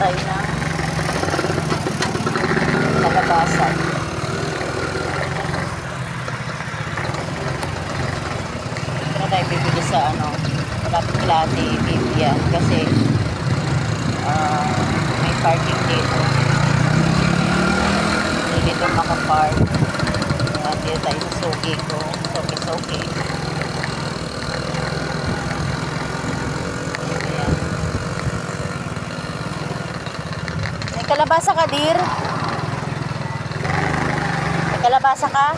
tayo ng kalabasan. Pero tayo bibili sa malapit kila Ate Vivian kasi may parking dito. Hindi dito makapark. Kaya dito tayo sa sugi ko. Soke-soke. Ayan. May kalabasa ka, dear? May kalabasa ka?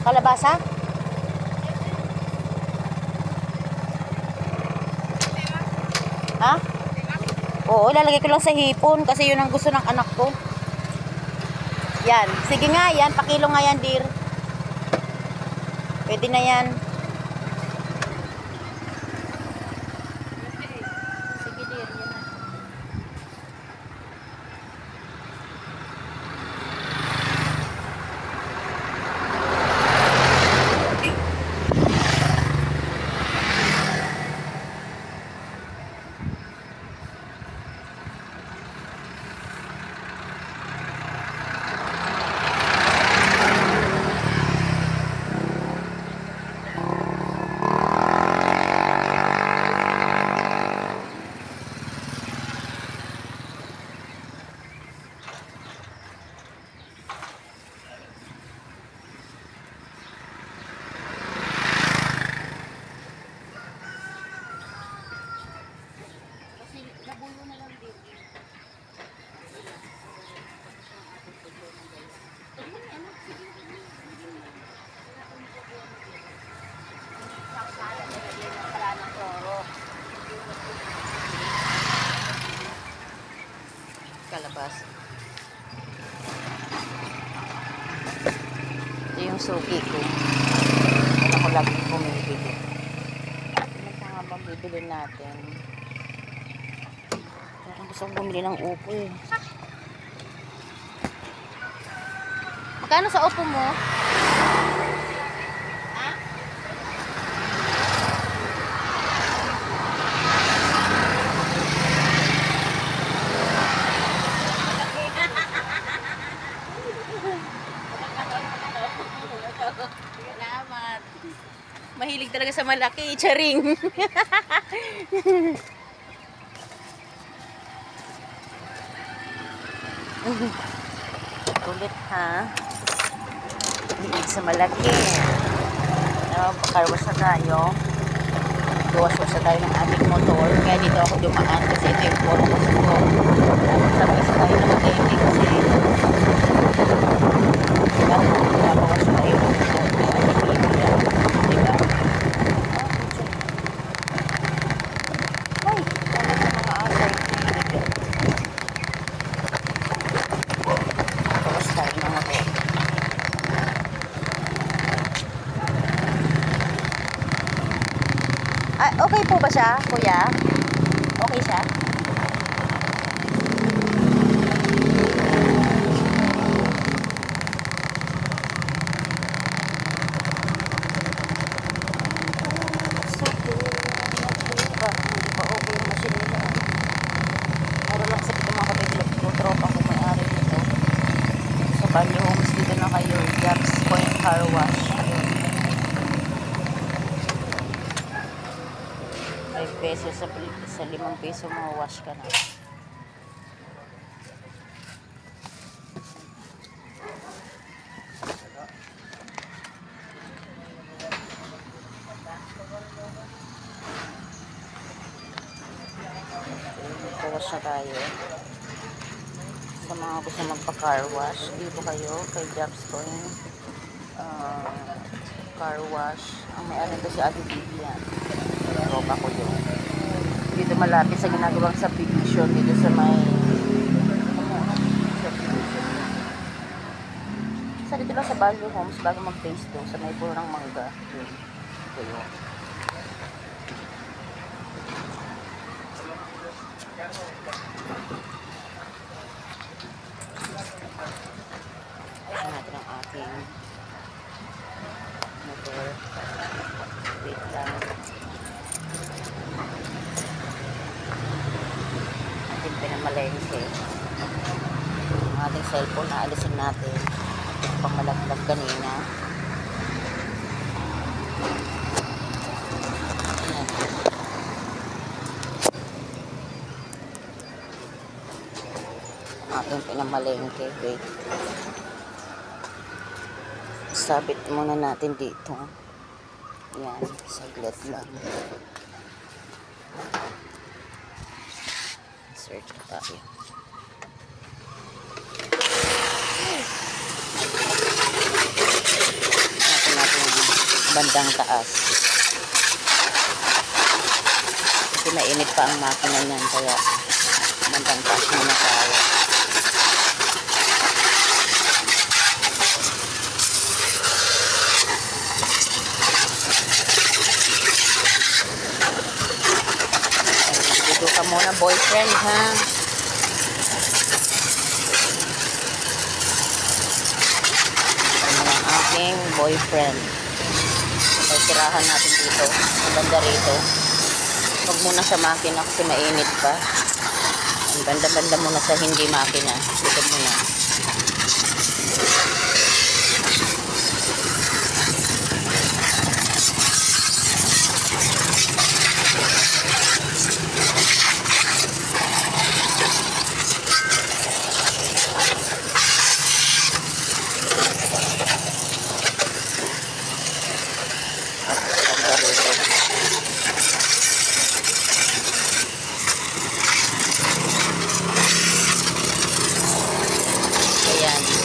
Kalabasa? Ha? Oo, lalagay ko lang sa hipon kasi yun ang gusto ng anak ko. Yan. Sige nga yan. Pakilo nga yan, dear. Pwede na yan. Sige, dear. Yan na. Kalabasa. Ito yung suki ko. Ano ko lagi bumibili. Ano pa nga bang bibili natin? Parang gusto kong bumili ng upo eh. Magkano sa upo mo? Ha? Salamat. Mahilig talaga sa malaki, charing. Kulit ha. Mahilig sa malaki. Pakarwas na tayo. Duwas-was na tayo ng ating motor. Kaya dito ako dumaan kasi ito yung puro ko sa ko. Sabi sa tayo ng baby kasi nabawas tayo ng motor. Diba? Ay, wala sa mga asay. Nabawas tayo ng motor. Ah, okay po ba siya, kuya? Okay siya? Bali homes dito na kayo, Gaps Point Car Wash. 5 pesos sa 5 peso mga wash ka na. Wash na tayo. Sa mga gusto magpa-car wash, dito kayo kay Gaps Point Car Wash. Ang may ano ito si Ate Vivian. Tropa ko yun. Dito malapit sa ginagawang subdivision dito sa may subdivision. Sa dito lang sa Value Homes bago mag-phase 2 sa may puro ng mangga. Yun. Ito yun. Ayan natin ang aking motor. Wait lang. pinamalengke. Ang ating cellphone na alisin natin. Pang malaglag kanina. Ayan. Ang ating pinamalengke. Wait. Sabit muna natin dito. Yan, saglit lang. Search tayo. Natin bandang taas. Kasi mainit pa ang makina niyan, kaya bandang taas muna tayo. Dito ka muna, boyfriend, ha? Ano ang aking boyfriend. Ay, tirahan natin dito. Banda rito. Huwag muna sa makina kasi mainit pa. Ang banda-banda muna sa hindi makina. Dito muna.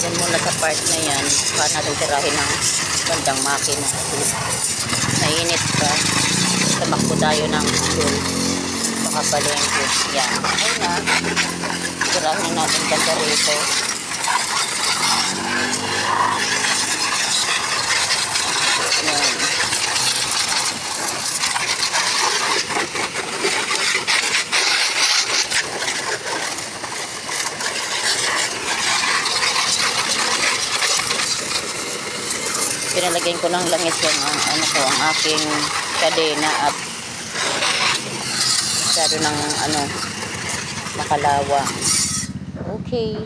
Yan muna sa part na yan. Saka natin tirahin ng bandang makina. Mainit pa. Tamakbo tayo ng school. Baka palengke. Yan. Ayun na. Tirahin natin banda rito. Yan. Pinalagyan ko ng langis yung ang aking kadena at masyado ng makalawa. Okay.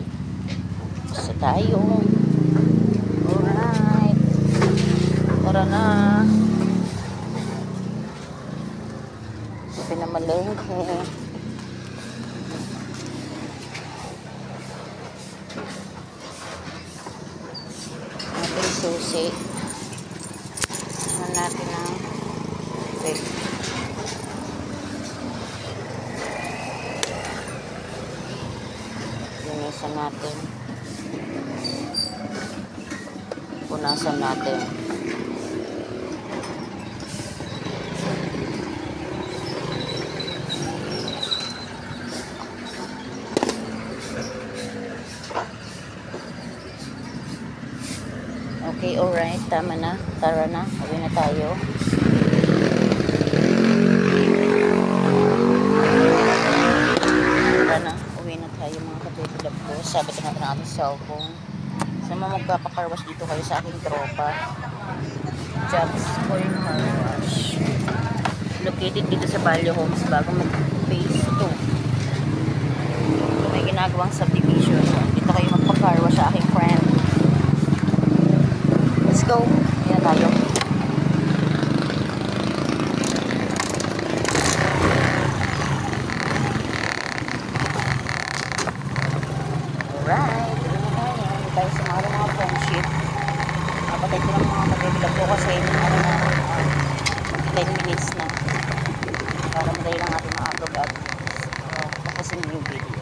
Basta tayo. Alright. Tara na. Pinamalengke. Ating susi. Natin ang wait. Linisan natin. Punasan natin. Okay, alright. Tama na. Tara na. Uwi na tayo. Tara na. Uwi na tayo mga katulad ko. Sabit na natin ang ating cellphone. Sa mga magpapakarwash dito kayo sa aking tropa. Jobs for car wash. Located dito sa Value Homes bago mag-phase 2. May ginagawang subdivision. Dito kayo magpakarwash sa aking friend. Let's go. Ayan tayo. Alright. Hindi tayo sa mga friendship. Napatay ko ng mga mag-vlog ko kasi 10 minutes na. Para madali lang natin mga vlog at tapusin yung video.